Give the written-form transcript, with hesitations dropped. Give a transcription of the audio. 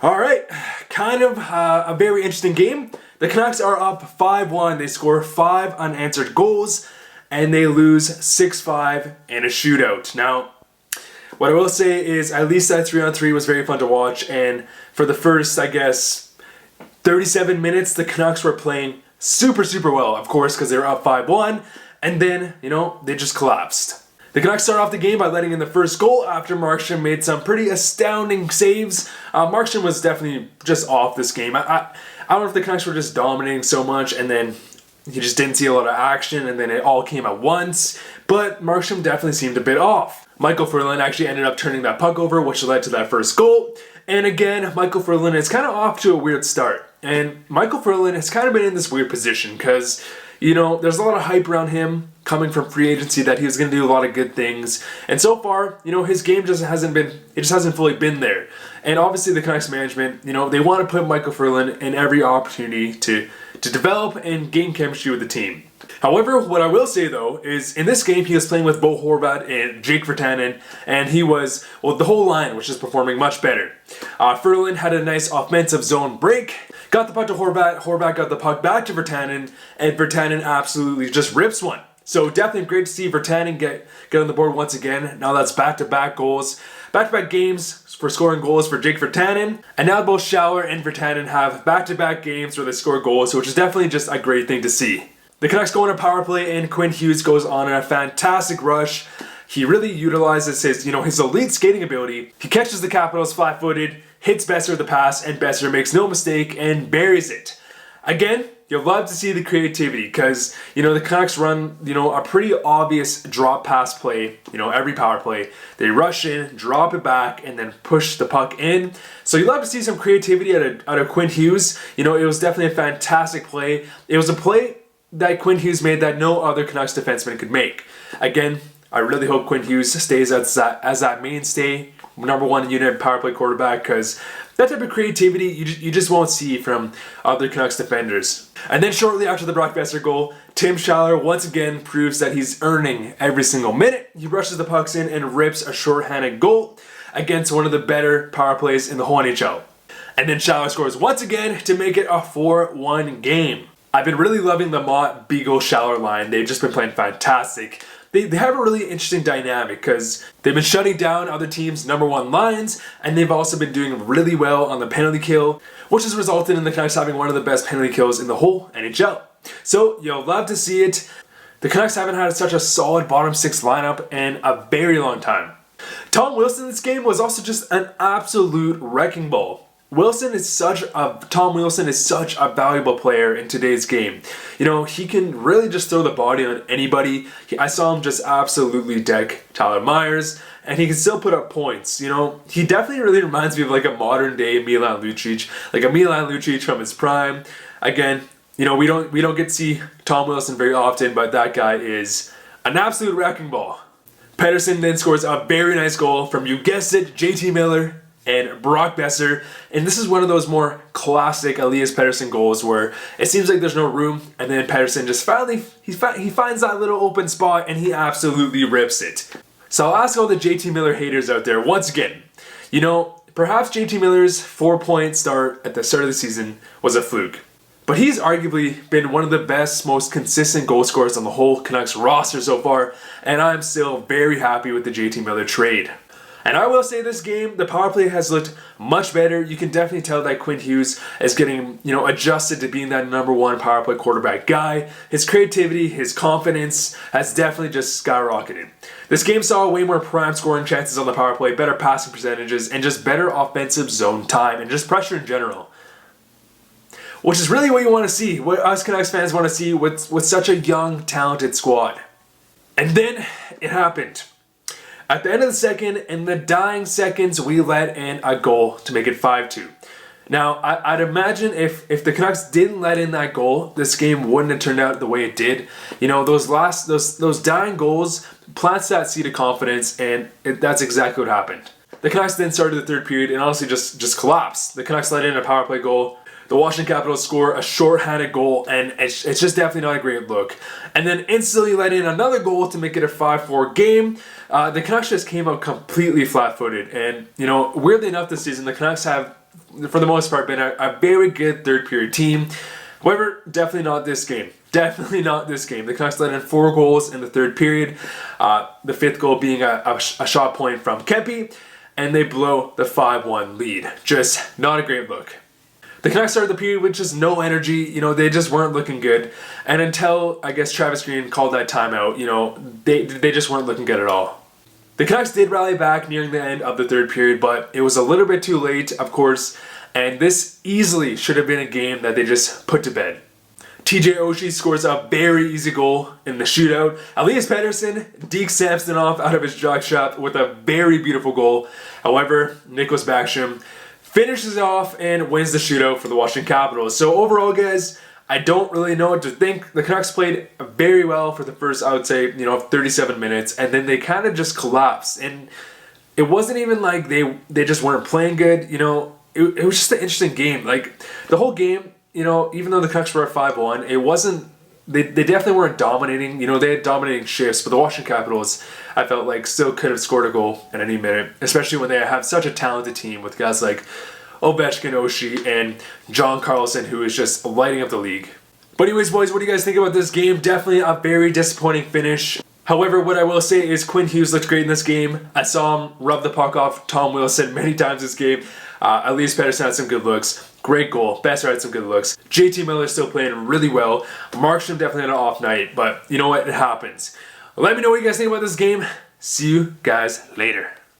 All right, kind of a very interesting game. The Canucks are up 5-1. They score 5 unanswered goals, and they lose 6-5 in a shootout. Now, what I will say is at least that 3-on-3 was very fun to watch, and for the first, 37 minutes, the Canucks were playing super well, of course, because they were up 5-1, and then, they just collapsed. The Canucks start off the game by letting in the first goal after Markstrom made some pretty astounding saves. Markstrom was definitely just off this game. I don't know if the Canucks were just dominating so much and then he just didn't see a lot of action and then it all came at once, but Markstrom definitely seemed a bit off. Michael Virtanen actually ended up turning that puck over, which led to that first goal. And again, Michael Virtanen is kind of off to a weird start. And Michael Virtanen has kind of been in this weird position because, there's a lot of hype around him coming from free agency that he was going to do a lot of good things. And so far, his game just hasn't fully been there. And obviously the Canucks management, they want to put Michael Virtanen in every opportunity to develop and gain chemistry with the team. However, what I will say though is in this game he was playing with Bo Horvat and Jake Virtanen, and he was, the whole line was just performing much better. Virtanen had a nice offensive zone break, got the puck to Horvat, Horvat got the puck back to Virtanen, and Virtanen absolutely just rips one. So definitely great to see Virtanen get on the board once again. Now that's back-to-back goals, back-to-back games for scoring goals for Jake Virtanen. And now both Schaller and Virtanen have back-to-back games where they score goals, which is definitely just a great thing to see. The Canucks go on a power play and Quinn Hughes goes on a fantastic rush. He really utilizes his elite skating ability. He catches the Capitals flat-footed, hits Boeser with the pass, and Boeser makes no mistake and buries it. Again, you'll love to see the creativity because, the Canucks run, a pretty obvious drop pass play, every power play. They rush in, drop it back, and then push the puck in. So you love to see some creativity out of Quinn Hughes. It was definitely a fantastic play. It was a play that Quinn Hughes made that no other Canucks defenseman could make. Again, I really hope Quinn Hughes stays as that mainstay, number one unit power play quarterback, because that type of creativity you just won't see from other Canucks defenders. And then shortly after the Brock Boeser goal, Tim Schaller once again proves that he's earning every single minute. He rushes the pucks in and rips a shorthanded goal against one of the better power plays in the whole NHL. And then Schaller scores once again to make it a 4-1 game. I've been really loving the Mott, Beagle, Schaller line. They've just been playing fantastic. They have a really interesting dynamic because they've been shutting down other teams' number one lines, and they've also been doing really well on the penalty kill, which has resulted in the Canucks having one of the best penalty kills in the whole NHL. So you'll love to see it. The Canucks haven't had such a solid bottom six lineup in a very long time. Tom Wilson in this game was also just an absolute wrecking ball. Tom Wilson is such a valuable player in today's game. He can really just throw the body on anybody. I saw him just absolutely deck Tyler Myers, and he can still put up points. He definitely really reminds me of like a modern day Milan Lucic, like a Milan Lucic from his prime. Again, we don't get to see Tom Wilson very often, but that guy is an absolute wrecking ball. Pettersson then scores a very nice goal from, you guessed it, JT Miller and Brock Boeser, and this is one of those more classic Elias Pettersson goals where it seems like there's no room, and then Pettersson just finally he finds that little open spot and he absolutely rips it. So I'll ask all the JT Miller haters out there once again, perhaps JT Miller's 4-point start at the start of the season was a fluke, but he's arguably been one of the best, most consistent goal scorers on the whole Canucks roster so far, and I'm still very happy with the JT Miller trade. And I will say this game, the power play has looked much better. You can definitely tell that Quinn Hughes is getting, adjusted to being that number one power play quarterback guy. His creativity, his confidence has definitely just skyrocketed. This game saw way more prime scoring chances on the power play, better passing percentages, and just better offensive zone time, and just pressure in general. Which is really what you want to see, what us Canucks fans want to see with such a young, talented squad. And then it happened. At the end of the second, in the dying seconds, we let in a goal to make it 5-2. Now, I'd imagine if the Canucks didn't let in that goal, this game wouldn't have turned out the way it did. Those dying goals plants that seed of confidence, and that's exactly what happened. The Canucks then started the third period and honestly just collapsed. The Canucks let in a power play goal. The Washington Capitals score a short-handed goal, and it's just definitely not a great look. And then instantly let in another goal to make it a 5-4 game. The Canucks just came out completely flat-footed, and weirdly enough this season, the Canucks have for the most part, been a very good third period team. However, definitely not this game. Definitely not this game. The Canucks let in 4 goals in the third period. The 5th goal being a shot point from Kempe, and they blow the 5-1 lead. Just not a great look. The Canucks started the period with just no energy. You know, they just weren't looking good. And until, I guess, Travis Green called that timeout, you know, they just weren't looking good at all. The Canucks did rally back nearing the end of the third period, but it was a little bit too late, of course, and this easily should have been a game that they just put to bed. TJ Oshie scores a very easy goal in the shootout. Elias Pettersson dekes Samsonov out of his jog shot with a very beautiful goal. However, Nicholas Backstrom finishes off and wins the shootout for the Washington Capitals. So overall, guys, I don't really know what to think. The Canucks played very well for the first, I would say, 37 minutes, and then they kind of just collapsed. And it wasn't even like they just weren't playing good. You know, it was just an interesting game. Like, the whole game, even though the Canucks were at 5-1, it wasn't, they definitely weren't dominating. You know, they had dominating shifts, but the Washington Capitals, I felt like, still could have scored a goal at any minute, especially when they have such a talented team with guys like Ovechkin, Oshie, and John Carlson, who is just lighting up the league. But anyways, boys, what do you guys think about this game? Definitely a very disappointing finish. However, what I will say is Quinn Hughes looked great in this game. I saw him rub the puck off Tom Wilson many times this game. Elias Pettersson had some good looks. Great goal. Boeser had some good looks. JT Miller still playing really well. Markstrom definitely had an off night, but you know what? It happens. Let me know what you guys think about this game. See you guys later.